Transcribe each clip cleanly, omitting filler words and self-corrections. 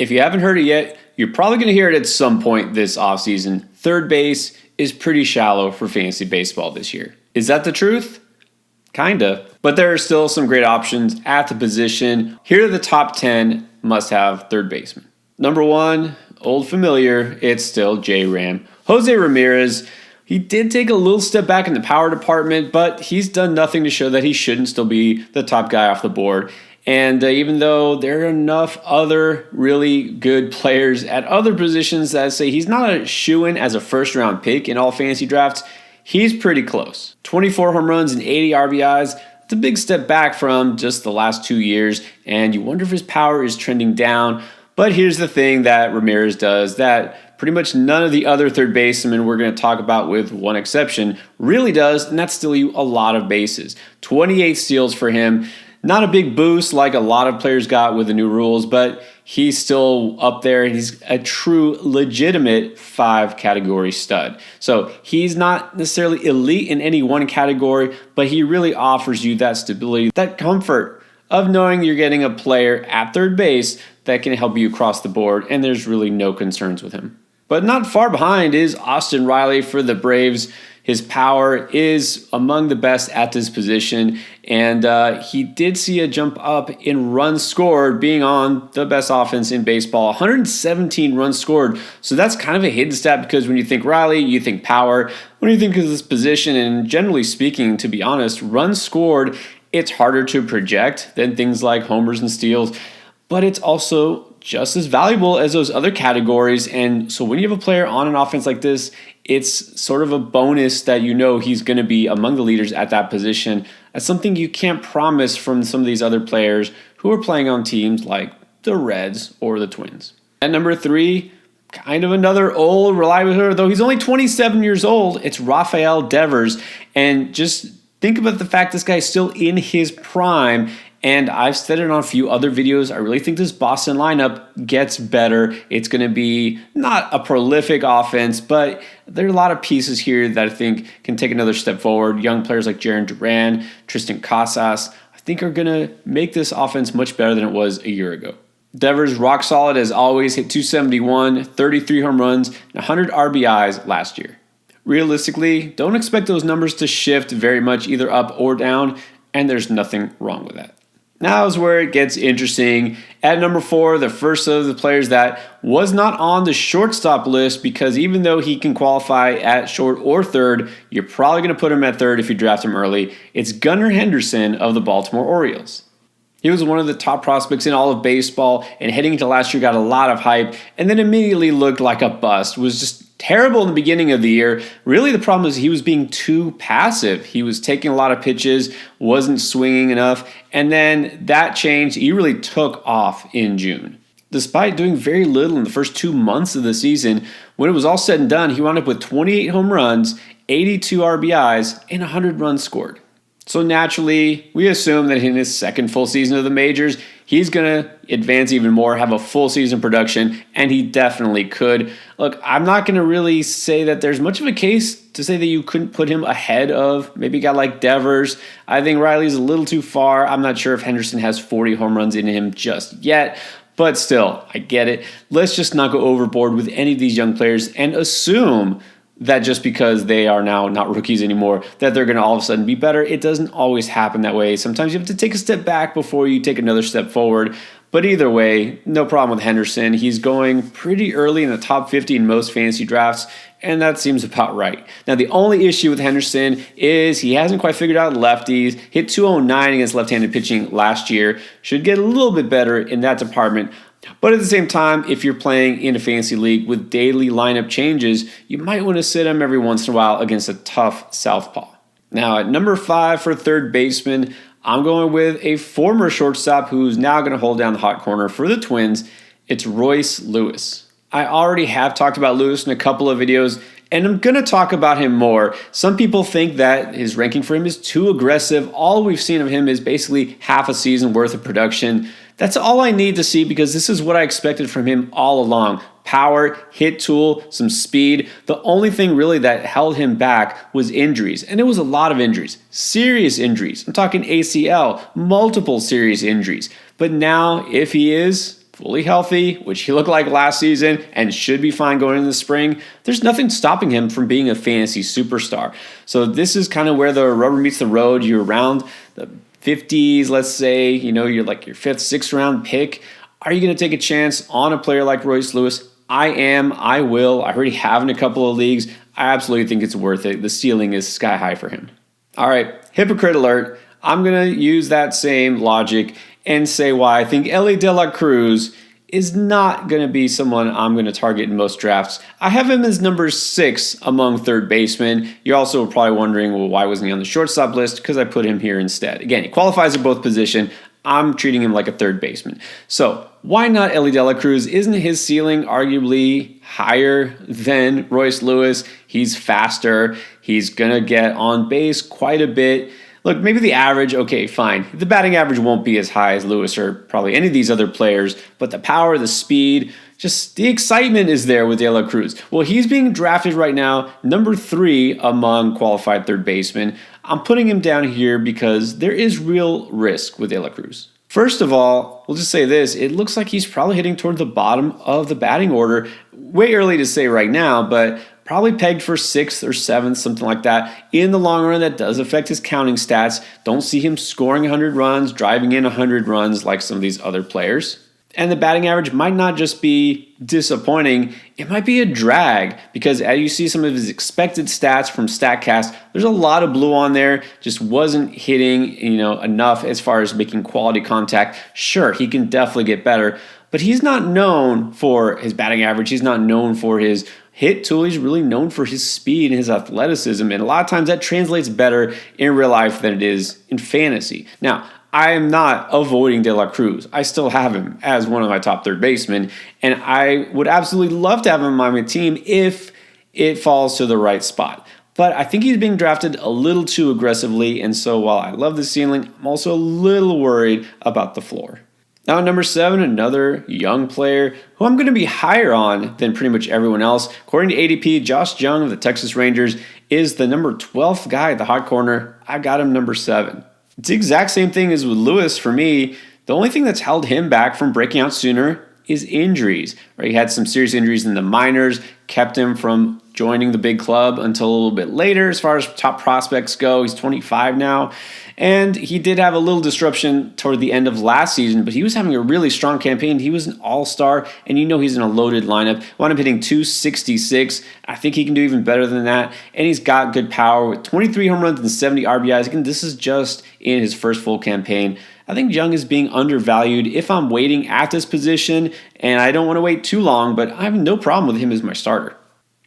If you haven't heard it yet, you're probably going to hear it at some point this offseason. Third base is pretty shallow for fantasy baseball this year. Is that the truth? Kinda. But there are still some great options at the position. Here are the top 10 must-have third basemen. Number 1, old familiar, it's still J-Ram. Jose Ramirez. He did take a little step back in the power department, but he's done nothing to show that he shouldn't still be the top guy off the board. And even though there are enough other really good players at other positions that say he's not a shoo-in as a first-round pick in all fantasy drafts, he's pretty close. 24 home runs and 80 RBIs. It's a big step back from just the last 2 years, and you wonder if his power is trending down. But here's the thing that Ramirez does that pretty much none of the other third basemen we're going to talk about, with one exception, really does, and that's steal you a lot of bases. 28 steals for him. Not a big boost like a lot of players got with the new rules, but he's still up there. He's a true, legitimate 5-category stud. So he's not necessarily elite in any one category, but he really offers you that stability, that comfort of knowing you're getting a player at third base that can help you across the board, and there's really no concerns with him. But not far behind is Austin Riley for the Braves. His power is among the best at this position, and he did see a jump up in runs scored, being on the best offense in baseball. 117 runs scored, so that's kind of a hidden stat, because when you think Riley, you think power. When you think of this position, and generally speaking, to be honest, runs scored, it's harder to project than things like homers and steals, but it's also just as valuable as those other categories. And so when you have a player on an offense like this, it's sort of a bonus that you know he's going to be among the leaders at that position. That's something you can't promise from some of these other players who are playing on teams like the Reds or the Twins. At number 3, kind of another old reliable hitter, though he's only 27 years old, it's Rafael Devers. And just think about the fact this guy's still in his prime. And I've said it on a few other videos, I really think this Boston lineup gets better. It's going to be not a prolific offense, but there are a lot of pieces here that I think can take another step forward. Young players like Jarren Duran, Tristan Casas, I think are going to make this offense much better than it was a year ago. Devers, rock solid as always, hit 271, 33 home runs, and 100 RBIs last year. Realistically, don't expect those numbers to shift very much either up or down, and there's nothing wrong with that. Now is where it gets interesting. At number 4, the first of the players that was not on the shortstop list, because even though he can qualify at short or third, you're probably going to put him at third if you draft him early. It's Gunnar Henderson of the Baltimore Orioles. He was one of the top prospects in all of baseball, and heading into last year got a lot of hype, and then immediately looked like a bust. Was just terrible in the beginning of the year. Really, the problem is he was being too passive. He was taking a lot of pitches, wasn't swinging enough, and then that changed. He really took off in June. Despite doing very little in the first 2 months of the season, when it was all said and done, he wound up with 28 home runs, 82 RBIs, and 100 runs scored. So naturally, we assume that in his second full season of the majors, he's going to advance even more, have a full season production, and he definitely could. Look, I'm not going to really say that there's much of a case to say that you couldn't put him ahead of maybe a guy like Devers. I think Riley's a little too far. I'm not sure if Henderson has 40 home runs in him just yet, but still, I get it. Let's just not go overboard with any of these young players and assume that just because they are now not rookies anymore, that they're going to all of a sudden be better. It doesn't always happen that way. Sometimes you have to take a step back before you take another step forward. But either way, no problem with Henderson. He's going pretty early in the top 50 in most fantasy drafts, and that seems about right. Now, the only issue with Henderson is he hasn't quite figured out lefties. Hit 209 against left-handed pitching last year. Should get a little bit better in that department. But at the same time, if you're playing in a fantasy league with daily lineup changes, you might want to sit him every once in a while against a tough southpaw. Now, at number 5 for third baseman, I'm going with a former shortstop who's now going to hold down the hot corner for the Twins. It's Royce Lewis. I already have talked about Lewis in a couple of videos, and I'm going to talk about him more. Some people think that his ranking for him is too aggressive. All we've seen of him is basically half a season worth of production. That's all I need to see, because this is what I expected from him all along. Power, hit tool, some speed. The only thing really that held him back was injuries. And it was a lot of injuries. Serious injuries. I'm talking ACL, multiple serious injuries. But now, if he is fully healthy, which he looked like last season and should be fine going into the spring, there's nothing stopping him from being a fantasy superstar. So this is kind of where the rubber meets the road. You're around the 50s, let's say, you're like your 5th, 6th round pick. Are you going to take a chance on a player like Royce Lewis? I am. I will. I already have in a couple of leagues. I absolutely think it's worth it. The ceiling is sky high for him. All right, hypocrite alert. I'm going to use that same logic and say why I think Elly De La Cruz is not going to be someone I'm going to target in most drafts. I have him as number 6 among third basemen. You're also probably wondering, well, why wasn't he on the shortstop list? Because I put him here instead. Again, he qualifies at both positions. I'm treating him like a third baseman. So why not Elly De La Cruz? Isn't his ceiling arguably higher than Royce Lewis? He's faster. He's going to get on base quite a bit. Look, maybe the average, okay, fine. The batting average won't be as high as Lewis or probably any of these other players, but the power, the speed, just the excitement is there with De La Cruz. Well, he's being drafted right now, number 3 among qualified third basemen. I'm putting him down here because there is real risk with De La Cruz. First of all, we'll just say this. It looks like he's probably hitting toward the bottom of the batting order. Way early to say right now, but probably pegged for 6th or 7th, something like that. In the long run, that does affect his counting stats. Don't see him scoring 100 runs, driving in 100 runs like some of these other players. And the batting average might not just be disappointing, it might be a drag because as you see some of his expected stats from StatCast, there's a lot of blue on there, just wasn't hitting, enough as far as making quality contact. Sure, he can definitely get better, but he's not known for his batting average. He's not known for his hit tool. He's really known for his speed and his athleticism, and a lot of times that translates better in real life than it is in fantasy. Now, I am not avoiding De La Cruz. I still have him as one of my top third basemen, and I would absolutely love to have him on my team if it falls to the right spot. But I think he's being drafted a little too aggressively, and so while I love the ceiling, I'm also a little worried about the floor. Now at number 7, another young player who I'm going to be higher on than pretty much everyone else. According to ADP, Josh Jung of the Texas Rangers is the number 12th guy at the hot corner. I got him number 7. It's the exact same thing as with Lewis for me. The only thing that's held him back from breaking out sooner is injuries. Right? He had some serious injuries in the minors, kept him from joining the big club until a little bit later as far as top prospects go. He's 25 now. And he did have a little disruption toward the end of last season, but he was having a really strong campaign. He was an all-star, and he's in a loaded lineup. Wound up hitting 266. I think he can do even better than that. And he's got good power with 23 home runs and 70 RBIs. Again, this is just in his first full campaign. I think Jung is being undervalued if I'm waiting at this position, and I don't want to wait too long, but I have no problem with him as my starter.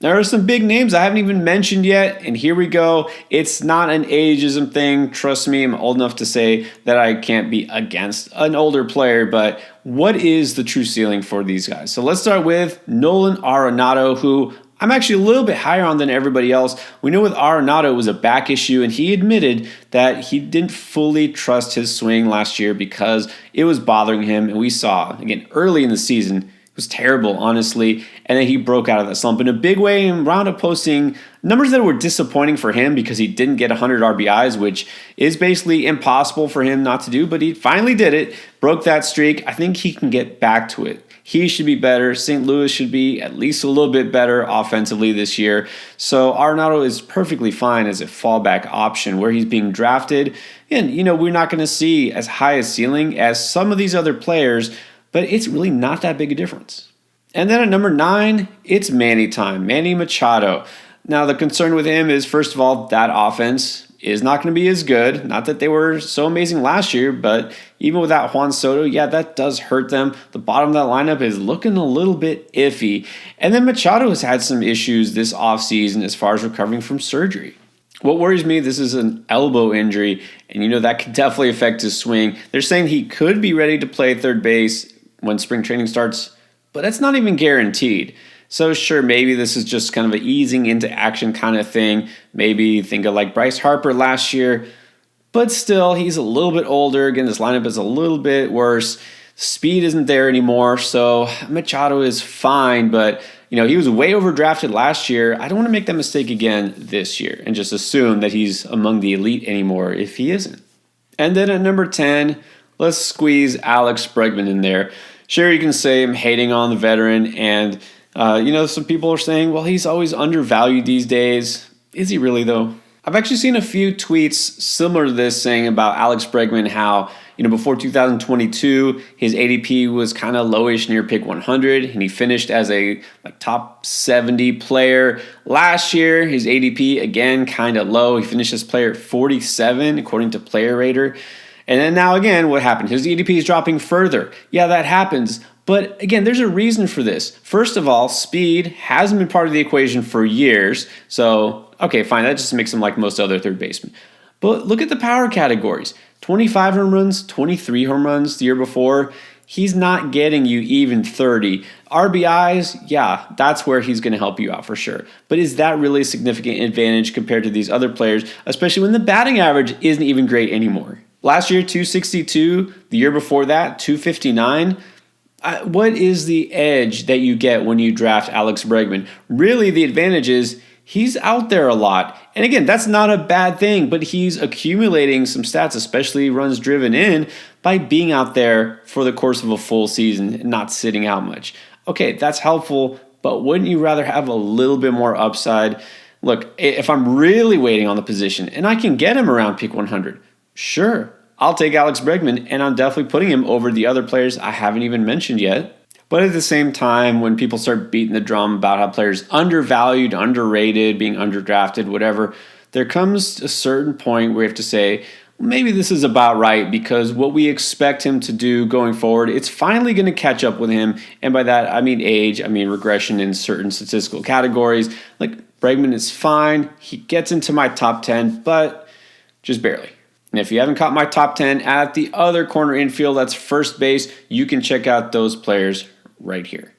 There are some big names I haven't even mentioned yet, and here we go. It's not an ageism thing. Trust me, I'm old enough to say that I can't be against an older player, but what is the true ceiling for these guys? So let's start with Nolan Arenado, who I'm actually a little bit higher on than everybody else. We know with Arenado it was a back issue, and he admitted that he didn't fully trust his swing last year because it was bothering him, and we saw, again, early in the season, it was terrible, honestly, and then he broke out of that slump in a big way and wound up posting numbers that were disappointing for him because he didn't get 100 RBIs, which is basically impossible for him not to do, but he finally did it, broke that streak. I think he can get back to it. He should be better. St. Louis should be at least a little bit better offensively this year. So Arenado is perfectly fine as a fallback option where he's being drafted. And, we're not going to see as high a ceiling as some of these other players, but it's really not that big a difference. And then at number 9, it's Manny time, Manny Machado. Now, the concern with him is, first of all, that offense is not going to be as good. Not that they were so amazing last year, but even without Juan Soto, yeah, that does hurt them. The bottom of that lineup is looking a little bit iffy. And then Machado has had some issues this offseason as far as recovering from surgery. What worries me, this is an elbow injury, and that could definitely affect his swing. They're saying he could be ready to play third base when spring training starts, but that's not even guaranteed. So sure, maybe this is just kind of an easing into action kind of thing. Maybe think of like Bryce Harper last year, but still, he's a little bit older. Again, this lineup is a little bit worse. Speed isn't there anymore, so Machado is fine, but he was way overdrafted last year. I don't want to make that mistake again this year and just assume that he's among the elite anymore if he isn't. And then at number 10, let's squeeze Alex Bregman in there. Sure, you can say I'm hating on the veteran, and some people are saying, well, he's always undervalued these days. Is he really, though? I've actually seen a few tweets similar to this saying about Alex Bregman how, before 2022, his ADP was kind of lowish near pick 100, and he finished as a top 70 player. Last year, his ADP, again, kind of low. He finished as player 47, according to Player Rater. And then now again, what happened? His ADP is dropping further. Yeah, that happens. But again, there's a reason for this. First of all, speed hasn't been part of the equation for years. So, okay, fine. That just makes him like most other third basemen. But look at the power categories. 25 home runs, 23 home runs the year before. He's not getting you even 30. RBIs, yeah, that's where he's going to help you out for sure. But is that really a significant advantage compared to these other players, especially when the batting average isn't even great anymore? Last year, 262. The year before that, 259. What is the edge that you get when you draft Alex Bregman? Really, the advantage is he's out there a lot. And again, that's not a bad thing, but he's accumulating some stats, especially runs driven in, by being out there for the course of a full season and not sitting out much. Okay, that's helpful, but wouldn't you rather have a little bit more upside? Look, if I'm really waiting on the position and I can get him around pick 100, sure, I'll take Alex Bregman, and I'm definitely putting him over the other players I haven't even mentioned yet. But at the same time, when people start beating the drum about how players undervalued, underrated, being underdrafted, whatever, there comes a certain point where you have to say, maybe this is about right, because what we expect him to do going forward, it's finally going to catch up with him. And by that, I mean age, I mean regression in certain statistical categories. Like Bregman is fine. He gets into my top 10, but just barely. And if you haven't caught my top 10 at the other corner infield, that's first base, you can check out those players right here.